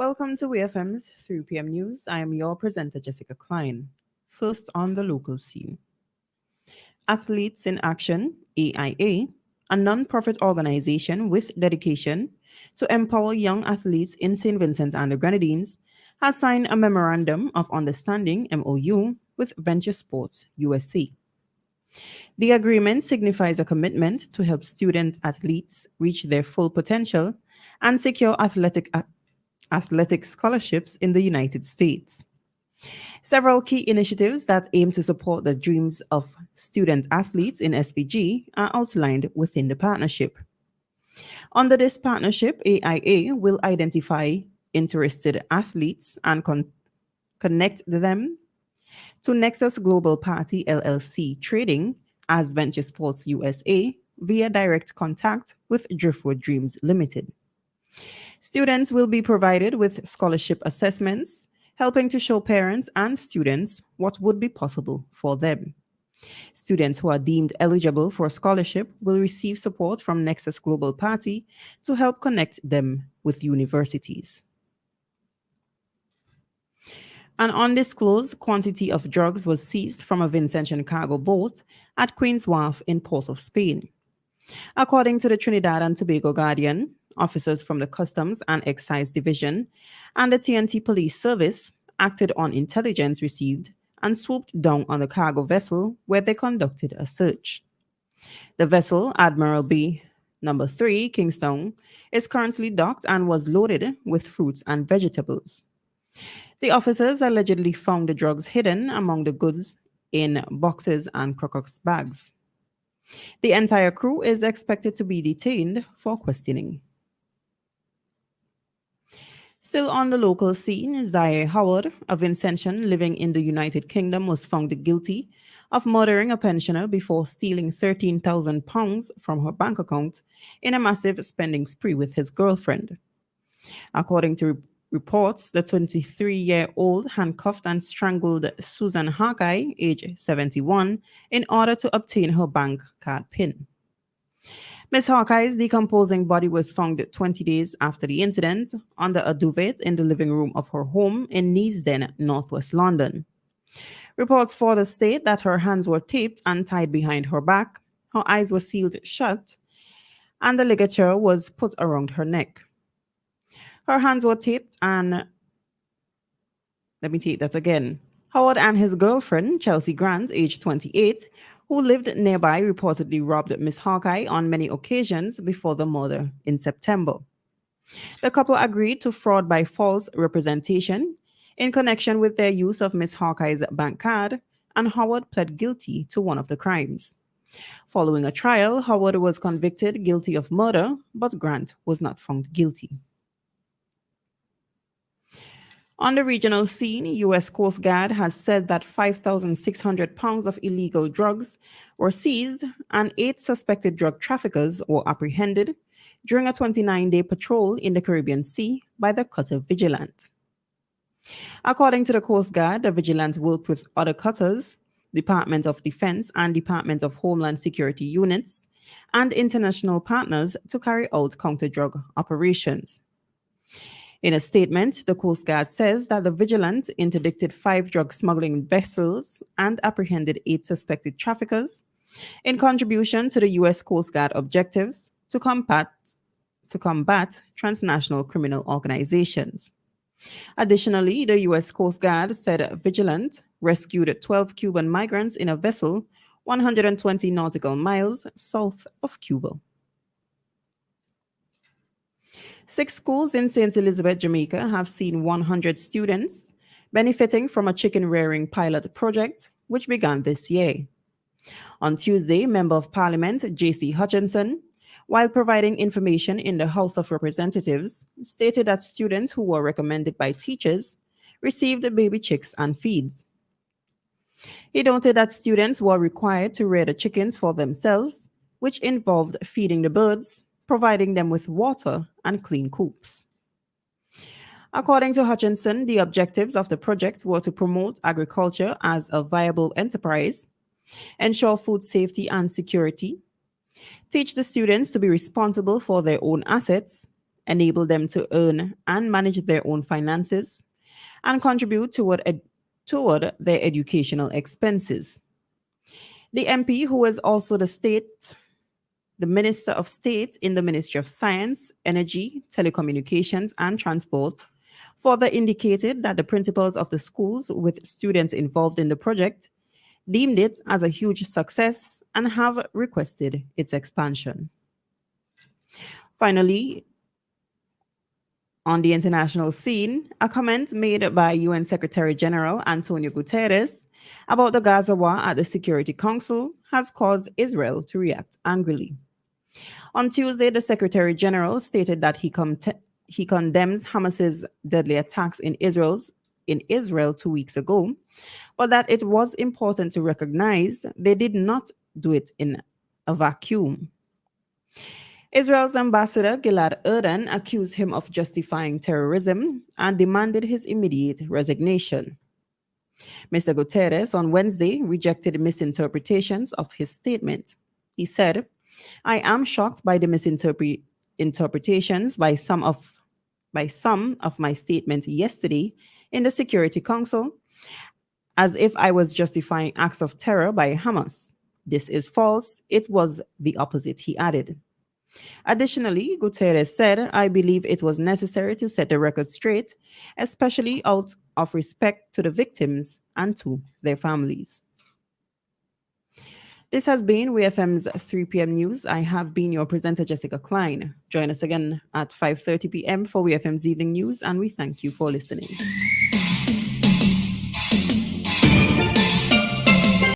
Welcome to WEFM'S 3pm News. I am your presenter, Jessica Klein. First on the local scene. Athletes in Action, AIA, a non-profit organization with dedication to empower young athletes in St. Vincent and the Grenadines, has signed a Memorandum of Understanding, MOU, with Venture Sports USA. The agreement signifies a commitment to help student athletes reach their full potential and secure athletic scholarships in the United States. Several key initiatives that aim to support the dreams of student athletes in SVG are outlined within the partnership. Under this partnership, AIA will identify interested athletes and connect them to Nexus Global Party LLC Trading as Venture Sports USA via direct contact with Driftwood Dreams Limited. Students will be provided with scholarship assessments, helping to show parents and students what would be possible for them. Students who are deemed eligible for a scholarship will receive support from Nexus Global Party to help connect them with universities. An undisclosed quantity of drugs was seized from a Vincentian cargo boat at Queen's Wharf in Port of Spain. According to the Trinidad and Tobago Guardian, officers from the Customs and Excise Division and the TNT Police Service acted on intelligence received and swooped down on the cargo vessel where they conducted a search. The vessel, Admiral B number 3, Kingstown, is currently docked and was loaded with fruits and vegetables. The officers allegedly found the drugs hidden among the goods in boxes and crocodile bags. The entire crew is expected to be detained for questioning. Still on the local scene, Zaire Howard, a Vincentian living in the United Kingdom, was found guilty of murdering a pensioner before stealing £13,000 from her bank account in a massive spending spree with his girlfriend. According to reports, the 23-year-old handcuffed and strangled Susan Hawkeye, age 71, in order to obtain her bank card PIN. Miss Hawkeye's decomposing body was found 20 days after the incident under a duvet in the living room of her home in Neasden, northwest London. Reports further state that her hands were taped and tied behind her back, her eyes were sealed shut, and the ligature was put around her neck. Her hands were taped and... Let me take that again. Howard and his girlfriend, Chelsea Grant, age 28, who lived nearby, reportedly robbed Miss Hawkeye on many occasions before the murder in September. The couple agreed to fraud by false representation in connection with their use of Miss Hawkeye's bank card, and Howard pled guilty to one of the crimes. Following a trial, Howard was convicted guilty of murder, but Grant was not found guilty. On the regional scene, U.S. Coast Guard has said that 5,600 pounds of illegal drugs were seized and 8 suspected drug traffickers were apprehended during a 29-day patrol in the Caribbean Sea by the cutter Vigilant. According to the Coast Guard, the Vigilant worked with other cutters, Department of Defense and Department of Homeland Security units, and international partners to carry out counter-drug operations. In a statement, the Coast Guard says that the Vigilant interdicted 5 drug smuggling vessels and apprehended 8 suspected traffickers in contribution to the U.S. Coast Guard objectives to combat transnational criminal organizations. Additionally, the U.S. Coast Guard said Vigilant rescued 12 Cuban migrants in a vessel 120 nautical miles south of Cuba. 6 schools in St. Elizabeth, Jamaica have seen 100 students benefiting from a chicken rearing pilot project which began this year. On Tuesday, Member of Parliament J.C. Hutchinson, while providing information in the House of Representatives, stated that students who were recommended by teachers received baby chicks and feeds. He noted that students were required to rear the chickens for themselves, which involved feeding the birds, providing them with water and clean coops. According to Hutchinson, the objectives of the project were to promote agriculture as a viable enterprise, ensure food safety and security, teach the students to be responsible for their own assets, enable them to earn and manage their own finances, and contribute toward their educational expenses. The MP, who is also the Minister of State in the Ministry of Science, Energy, Telecommunications, and Transport, further indicated that the principals of the schools with students involved in the project deemed it as a huge success and have requested its expansion. Finally, on the international scene, a comment made by UN Secretary General Antonio Guterres about the Gaza war at the Security Council has caused Israel to react angrily. On Tuesday, the Secretary General stated that he condemns Hamas's deadly attacks in Israel 2 weeks ago, but that it was important to recognize they did not do it in a vacuum. Israel's ambassador Gilad Erdan accused him of justifying terrorism and demanded his immediate resignation. Mr. Guterres on Wednesday rejected misinterpretations of his statement. He said, "I am shocked by the misinterpretations by some of my statement yesterday in the Security Council, as if I was justifying acts of terror by Hamas. This is false. It was the opposite," he added. Additionally, Guterres said, "I believe it was necessary to set the record straight, especially out of respect to the victims and to their families." This has been WEFM's 3pm News. I have been your presenter, Jessica Klein. Join us again at 5:30 p.m. for WEFM's Evening News, and we thank you for listening.